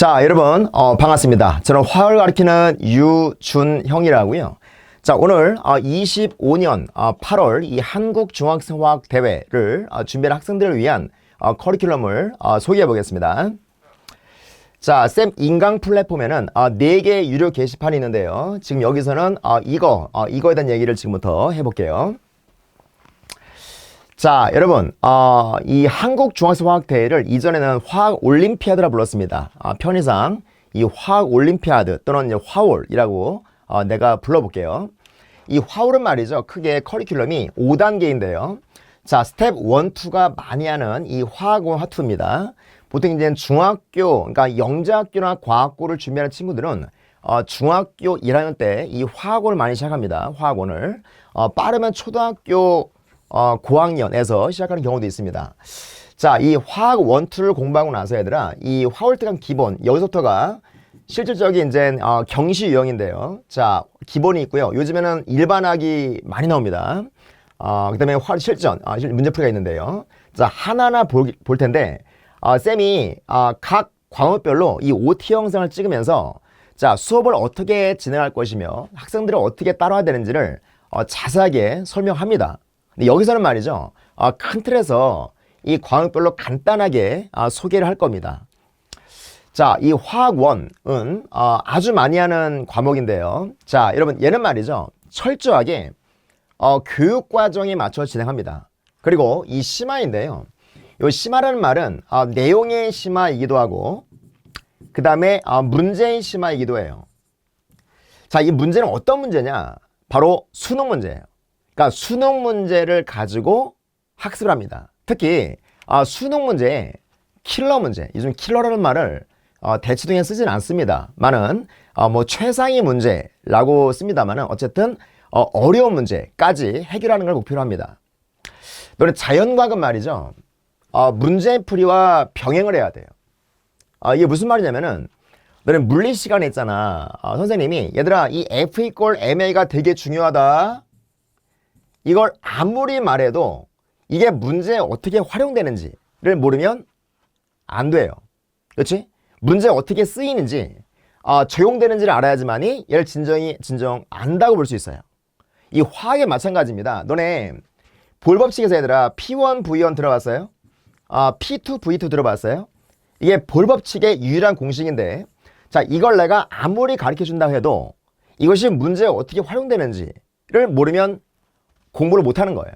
자, 여러분, 반갑습니다. 저는 화를 가리키는 유준형이라고요. 자, 오늘 25년 8월 이 한국중학생화학 대회를 준비하는 학생들을 위한 커리큘럼을 소개해 보겠습니다. 자, 쌤 인강 플랫폼에는 4개의 유료 게시판이 있는데요. 지금 여기서는 이거에 대한 얘기를 지금부터 해볼게요. 자, 여러분, 이 한국중학생화학대회를 이전에는 화학올림피아드라 불렀습니다. 편의상 이 화학올림피아드 또는 이제 화올이라고 내가 불러볼게요. 이 화올은 말이죠. 크게 커리큘럼이 5단계인데요. 자, 스텝 1, 2가 많이 하는 이 화학원 화투입니다. 보통 이제 중학교, 그러니까 영재학교나 과학고를 준비하는 친구들은 중학교 1학년 때 이 화학원을 많이 시작합니다. 화학원을. 빠르면 초등학교 고학년에서 시작하는 경우도 있습니다. 자, 이 화학 1, 2를 공부하고 나서 얘들아, 이 화올특강 기본, 여기서부터가 실질적인 이제 경시 유형인데요. 자, 기본이 있고요. 요즘에는 일반학이 많이 나옵니다. 그 다음에 실전, 문제풀이가 있는데요. 자, 하나하나 볼 텐데, 쌤이 각 과목별로 이 OT 영상을 찍으면서 자, 수업을 어떻게 진행할 것이며 학생들을 어떻게 따라와야 되는지를 자세하게 설명합니다. 근데 여기서는 말이죠. 큰 틀에서 이 과목별로 간단하게 소개를 할 겁니다. 자, 이 화학 1은 아주 많이 하는 과목인데요. 자, 여러분 얘는 말이죠. 철저하게 교육 과정에 맞춰 진행합니다. 그리고 이 심화인데요. 이 심화라는 말은 내용의 심화이기도 하고 그 다음에 문제의 심화이기도 해요. 자, 이 문제는 어떤 문제냐? 바로 수능 문제예요. 그러니까 수능 문제를 가지고 학습을 합니다. 특히 수능 문제에 킬러 문제, 요즘 킬러라는 말을 대치동에 쓰진 않습니다만은 뭐 최상위 문제라고 씁니다만은 어쨌든 어려운 문제까지 해결하는 걸 목표로 합니다. 너네 자연과학은 말이죠. 문제풀이와 병행을 해야 돼요. 이게 무슨 말이냐면은 너네 물리 시간에 있잖아. 선생님이 얘들아 이 F = MA가 되게 중요하다. 이걸 아무리 말해도 이게 문제에 어떻게 활용되는지를 모르면 안 돼요. 그렇지? 문제에 어떻게 쓰이는지 적용되는지를 알아야지만이 얘를 진정 안다고 볼 수 있어요. 이 화학에 마찬가지입니다. 너네 볼 법칙에서 얘들아 P1, V1 들어봤어요? P2, V2 들어봤어요? 이게 볼 법칙의 유일한 공식인데 자, 이걸 내가 아무리 가르쳐 준다고 해도 이것이 문제에 어떻게 활용되는지를 모르면 공부를 못하는 거예요.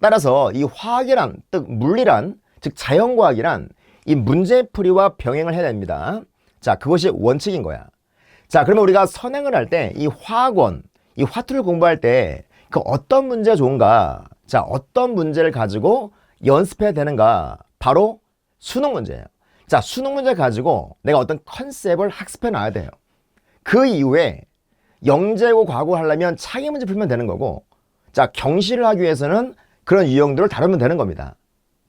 따라서 이 화학이란, 즉 물리란, 즉 자연과학이란 이 문제풀이와 병행을 해야 됩니다. 자, 그것이 원칙인 거야. 자, 그러면 우리가 선행을 할 때 이 화학원, 이 화투를 공부할 때 그 어떤 문제가 좋은가? 자, 어떤 문제를 가지고 연습해야 되는가? 바로 수능 문제예요. 자, 수능 문제 가지고 내가 어떤 컨셉을 학습해 놔야 돼요. 그 이후에 영재고 과고 하려면 창의 문제 풀면 되는 거고 자, 경시를 하기 위해서는 그런 유형들을 다루면 되는 겁니다.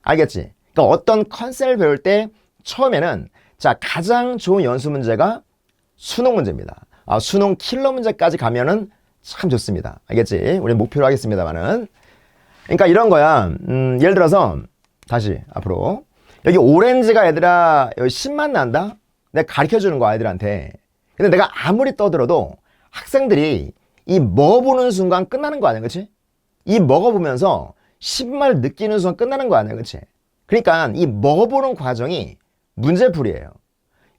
알겠지? 그러니까 어떤 컨셉을 배울 때 처음에는 자, 가장 좋은 연수 문제가 수능 문제입니다. 수능 킬러 문제까지 가면은 참 좋습니다. 알겠지? 우리 목표로 하겠습니다만은. 그러니까 이런 거야. 예를 들어서 다시 앞으로 여기 오렌지가 얘들아 여기 신맛 난다? 내가 가르쳐 주는 거 아이들한테. 근데 내가 아무리 떠들어도 학생들이 이 먹어보는 순간 끝나는 거 아니야, 그치? 이 먹어보면서 신맛을 느끼는 순간 끝나는 거 아니야, 그치? 그러니까 이 먹어보는 과정이 문제풀이에요.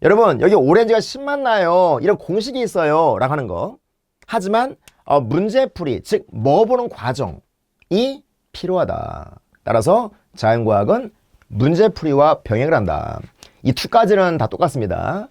여러분, 여기 오렌지가 신맛 나요. 이런 공식이 있어요. 라고 하는 거. 하지만 문제풀이, 즉 먹어보는 과정이 필요하다. 따라서 자연과학은 문제풀이와 병행을 한다. 이 두 가지는 다 똑같습니다.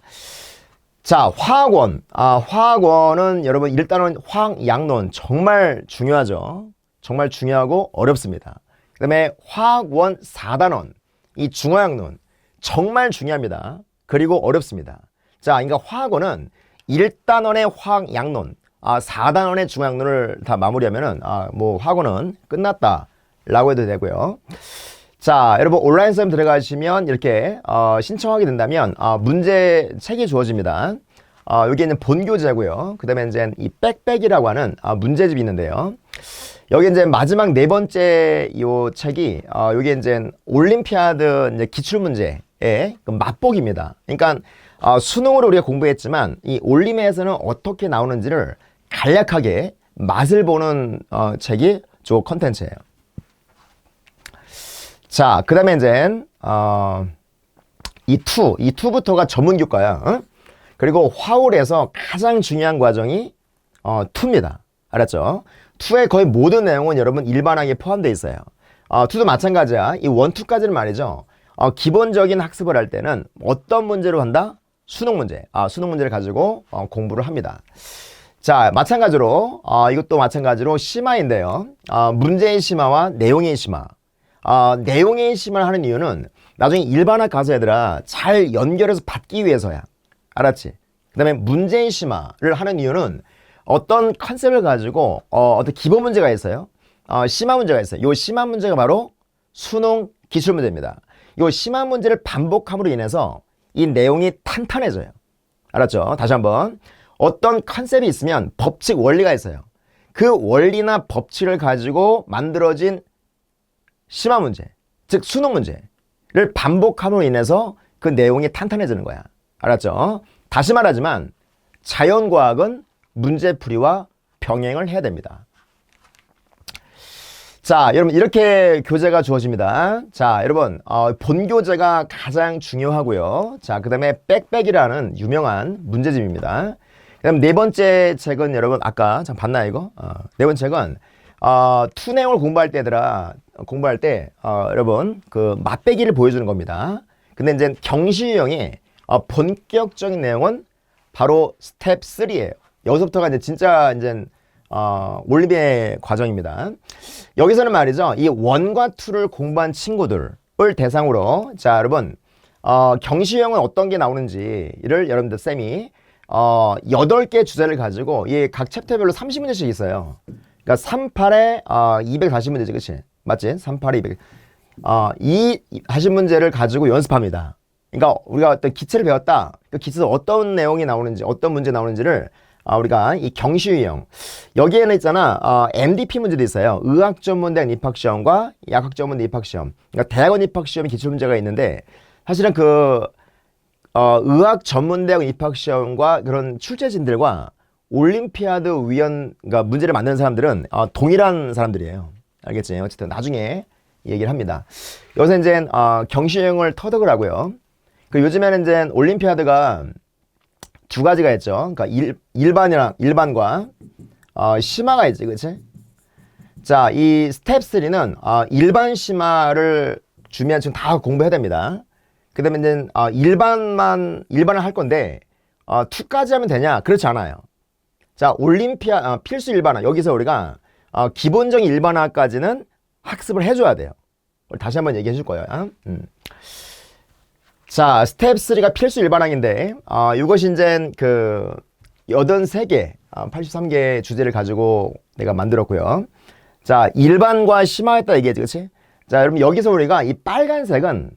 자, 화학원. 화학원은 여러분 일단은 화학양론 정말 중요하죠. 정말 중요하고 어렵습니다. 그 다음에 화학원 4단원, 이 중화양론 정말 중요합니다. 그리고 어렵습니다. 자, 그러니까 화학원은 1단원의 화학양론, 4단원의 중화양론을 다 마무리하면은 뭐 화학원은 끝났다라고 해도 되고요. 자, 여러분 온라인 수업 들어가시면 이렇게 신청하게 된다면 문제 책이 주어집니다. 여기는 본교재고요. 그 다음에 이제 이 빽빽이라고 하는 문제집이 있는데요. 여기 이제 마지막 네 번째 요 책이 여기 이제 올림피아드 이제 기출문제 그 맛보기입니다. 그러니까 수능으로 우리가 공부했지만 이 올림에서는 어떻게 나오는지를 간략하게 맛을 보는 책이 저 컨텐츠예요. 자, 그 다음에 이제 이 2부터가 전문 교과야. 어? 그리고 화올에서 가장 중요한 과정이 2입니다. 알았죠? 2의 거의 모든 내용은 여러분 일반학에 포함되어 있어요. 2도 마찬가지야. 이 1, 2까지는 말이죠. 기본적인 학습을 할 때는 어떤 문제로 한다? 수능 문제. 수능 문제를 가지고 공부를 합니다. 자, 마찬가지로 이것도 마찬가지로 심화인데요. 문제의 심화와 내용의 심화. 내용의 심화를 하는 이유는 나중에 일반학 가서 얘들아 잘 연결해서 받기 위해서야. 알았지? 그 다음에 문제의 심화를 하는 이유는 어떤 컨셉을 가지고 어떤 기본 문제가 있어요. 심화 문제가 있어요. 요 심화 문제가 바로 수능 기출 문제입니다. 요 심화 문제를 반복함으로 인해서 이 내용이 탄탄해져요. 알았죠? 다시 한번. 어떤 컨셉이 있으면 법칙 원리가 있어요. 그 원리나 법칙을 가지고 만들어진 심화 문제, 즉 수능 문제를 반복함으로 인해서 그 내용이 탄탄해지는 거야. 알았죠? 다시 말하지만 자연과학은 문제풀이와 병행을 해야 됩니다. 자, 여러분 이렇게 교재가 주어집니다. 자, 여러분 본 교재가 가장 중요하고요. 자, 그 다음에 빽빽이라는 유명한 문제집입니다. 그다음 네 번째 책은 여러분 아까 참 봤나요 이거? 네 번째 책은 투 내용을 공부할 때 여러분 그 맛배기를 보여주는 겁니다. 근데 이제 경시 유형의 본격적인 내용은 바로 스텝 3예요. 여기서부터가 이제 진짜 이제 올림피의 과정입니다. 여기서는 말이죠. 이 1과 2를 공부한 친구들을 대상으로 자, 여러분 경시 유형은 어떤 게 나오는지를 여러분들 쌤이 8개 주제를 가지고 이 각 챕터별로 30문제씩 있어요. 그러니까 38에 240문제지, 그치? 맞지? 38에 200. 이 40문제를 가지고 연습합니다. 그러니까 우리가 어떤 기체를 배웠다. 그 기체에서 어떤 내용이 나오는지, 어떤 문제 나오는지를 우리가 이 경시 유형. 여기에는 있잖아, MDP 문제도 있어요. 의학 전문대학 입학시험과 약학 전문대 입학시험. 그러니까 대학원 입학시험이 기출문제가 있는데, 사실은 의학 전문대학 입학시험과 그런 출제진들과 올림피아드 그러니까 문제를 만드는 사람들은 동일한 사람들이에요. 알겠지? 어쨌든 나중에 얘기를 합니다. 여기서 이제 경시형을 터득을 하고요. 그 요즘에는 이제 올림피아드가 두 가지가 있죠. 그러니까 일반과 심화가 있지, 그렇지? 자, 이 스텝 3는 일반 심화를 주면 지금 다 공부해야 됩니다. 그 다음에 이제 일반을 할 건데 2까지 하면 되냐? 그렇지 않아요. 자, 필수 일반화. 여기서 우리가 기본적인 일반화까지는 학습을 해줘야 돼요. 다시 한번 얘기해 줄 거예요. 자, 스텝 3가 필수 일반화인데 이것이 이제 83개, 83개 주제를 가지고 내가 만들었고요. 자, 일반과 심화했다 얘기했지, 그치? 자, 여러분 여기서 우리가 이 빨간색은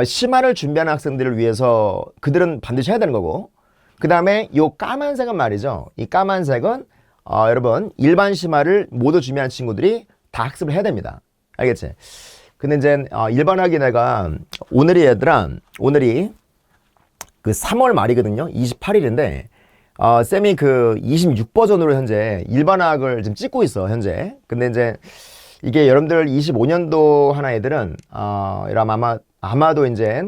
심화를 준비하는 학생들을 위해서 그들은 반드시 해야 되는 거고, 그 다음에 이 까만색은 말이죠. 이 까만색은 여러분 일반 심화를 모두 준비하는 친구들이 다 학습을 해야 됩니다. 알겠지? 근데 이제 일반학이 내가 오늘이 그 3월 말이거든요. 28일인데 쌤이 그 26버전으로 현재 일반학을 지금 찍고 있어 현재. 근데 이제 이게 여러분들 25년도 하나 애들은 아마도 이제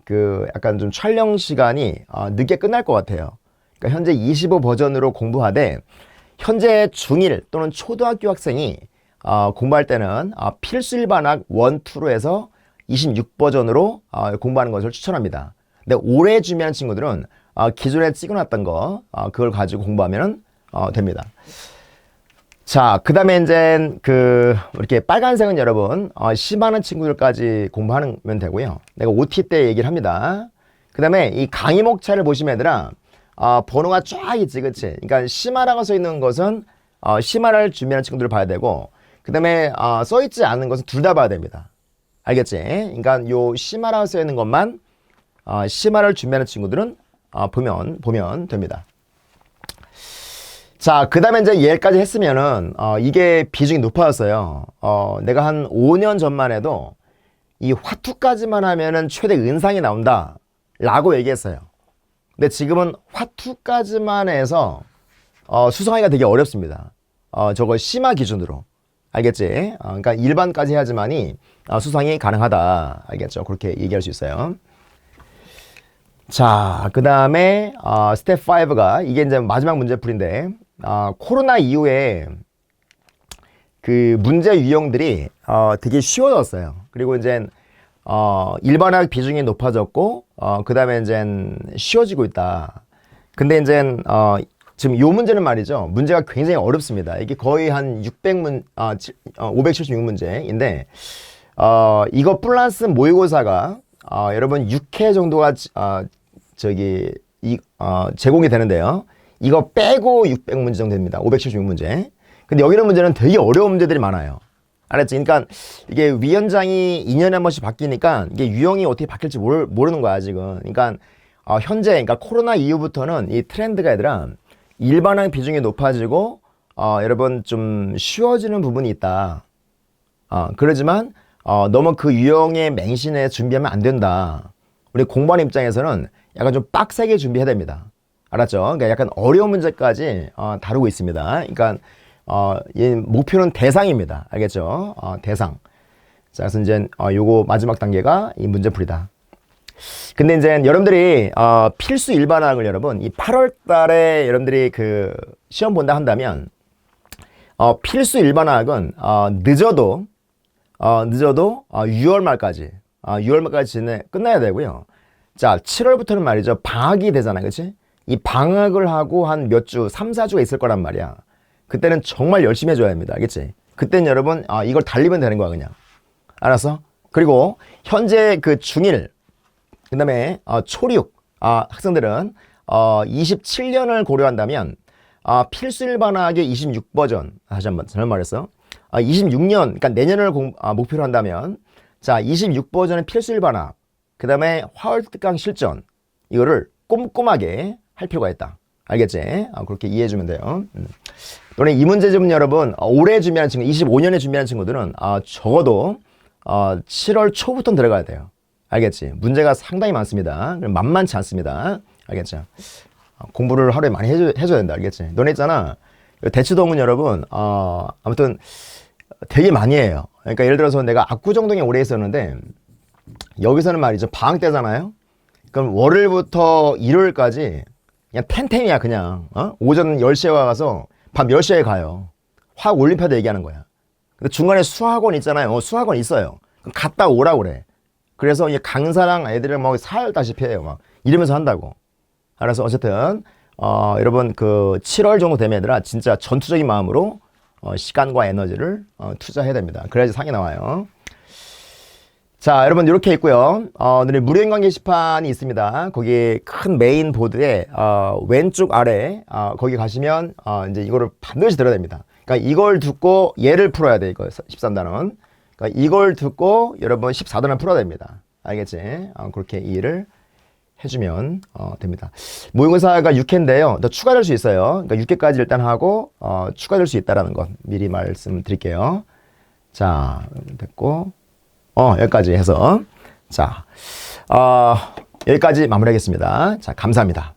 그 약간 좀 촬영 시간이 늦게 끝날 것 같아요. 그러니까 현재 25버전으로 공부하되 현재 중1 또는 초등학교 학생이 공부할 때는 필수 일반학 1, 2로 해서 26버전으로 공부하는 것을 추천합니다. 근데 올해 준비하는 친구들은 기존에 찍어놨던 거 그걸 가지고 공부하면 됩니다. 자, 그 다음에 이제 이렇게 빨간색은 여러분 심하는 친구들까지 공부하면 되고요. 내가 OT 때 얘기를 합니다. 그 다음에 이 강의 목차를 보시면 얘들아 번호가 쫙 있지, 그치? 그러니까 심하라고 써 있는 것은 심하를 준비하는 친구들을 봐야 되고, 그 다음에 써 있지 않은 것은 둘 다 봐야 됩니다. 알겠지? 그러니까 요 심하라고 써 있는 것만 심하를 준비하는 친구들은 보면 됩니다. 자, 그 다음에 이제 얘까지 했으면은 이게 비중이 높아졌어요. 내가 한 5년 전만 해도 이 화투까지만 하면은 최대 은상이 나온다 라고 얘기했어요. 근데 지금은 화투까지만 해서 수성하기가 되게 어렵습니다. 저거 심화 기준으로. 알겠지? 그러니까 일반까지 해야지만이 수상이 가능하다. 알겠죠? 그렇게 얘기할 수 있어요. 자, 그 다음에 스텝 5가 이게 이제 마지막 문제풀인데 코로나 이후에 그 문제 유형들이 되게 쉬워졌어요. 그리고 이제 일반학 비중이 높아졌고 그 다음에 이제 쉬워지고 있다. 근데 이제 지금 요 문제는 말이죠. 문제가 굉장히 어렵습니다. 이게 거의 한 576문제인데 이거 플러스 모의고사가 여러분 6회 정도가 제공이 되는데요. 이거 빼고 600문제 정도 됩니다. 576문제. 근데 여기는 문제는 되게 어려운 문제들이 많아요. 알았지? 그러니까 이게 위원장이 2년에 한 번씩 바뀌니까 이게 유형이 어떻게 바뀔지 모르는 거야, 지금. 그러니까 현재, 그러니까 코로나 이후부터는 이 트렌드가 얘들아 일반학 비중이 높아지고 여러분 좀 쉬워지는 부분이 있다. 그러지만 너무 그 유형에 맹신해 준비하면 안 된다. 우리 공부하는 입장에서는 약간 좀 빡세게 준비해야 됩니다. 알았죠? 그러니까 약간 어려운 문제까지 다루고 있습니다. 그러니까 이 목표는 대상입니다. 알겠죠? 대상. 자, 그래서 이제 요거 마지막 단계가 이 문제풀이다. 근데 이제 여러분들이 필수 일반학을 여러분 이 8월 달에 여러분들이 그 시험 본다 한다면 필수 일반학은 늦어도 6월 말까지 6월 말까지 끝나야 되고요. 자, 7월부터는 말이죠. 방학이 되잖아. 그치? 이 방학을 하고 한 몇 주, 3, 4주가 있을 거란 말이야. 그때는 정말 열심히 해줘야 합니다. 알겠지? 그때는 여러분, 이걸 달리면 되는 거야, 그냥. 알았어? 그리고 현재 그 중1, 그 다음에 초6 학생들은 27년을 고려한다면 필수 일반학의 26버전, 다시 한번 잘못 말했어. 26년, 그러니까 내년을 목표로 한다면 자, 26버전의 필수 일반학, 그 다음에 화월 특강 실전, 이거를 꼼꼼하게 할 필요가 있다. 알겠지? 그렇게 이해해주면 돼요. 너네 이 문제집은 여러분 올해 준비하는 친구, 25년에 준비하는 친구들은 적어도 7월 초부터 들어가야 돼요. 알겠지? 문제가 상당히 많습니다. 만만치 않습니다. 알겠죠? 공부를 하루에 많이 해줘야 된다. 알겠지? 너네 있잖아. 대치동은 여러분 아무튼 되게 많이 해요. 그러니까 예를 들어서 내가 압구정동에 오래 있었는데 여기서는 말이죠. 방학 때잖아요. 그럼 월요일부터 일요일까지 그냥 탱탱이야 그냥. 오전 10시에 와서 밤 10시에 가요. 화학 올림피아드 얘기하는 거야. 근데 중간에 수학원 있잖아요. 수학원 있어요. 그럼 갔다 오라고 그래. 그래서 이제 강사랑 애들이랑 막 사열다시피 해요. 막 이러면서 한다고. 알아서 어쨌든 여러분 그 7월 정도 되면 얘들아 진짜 전투적인 마음으로 시간과 에너지를 투자해야 됩니다. 그래야지 상이 나와요. 자, 여러분 이렇게 있고요. 오늘 무료 인강 게시판이 있습니다. 거기 큰 메인 보드에 왼쪽 아래 거기 가시면 이제 이거를 반드시 들어야 됩니다. 그러니까 이걸 듣고 얘를 풀어야 돼. 이거 13단원. 그러니까 이걸 듣고 여러분 14단원 풀어야 됩니다. 알겠지? 그렇게 이해를 해주면 됩니다. 모의고사가 6회인데요. 더 추가될 수 있어요. 그러니까 6회까지 일단 하고 추가될 수 있다는 것 미리 말씀드릴게요. 자, 됐고 여기까지 해서 자 여기까지 마무리하겠습니다. 자, 감사합니다.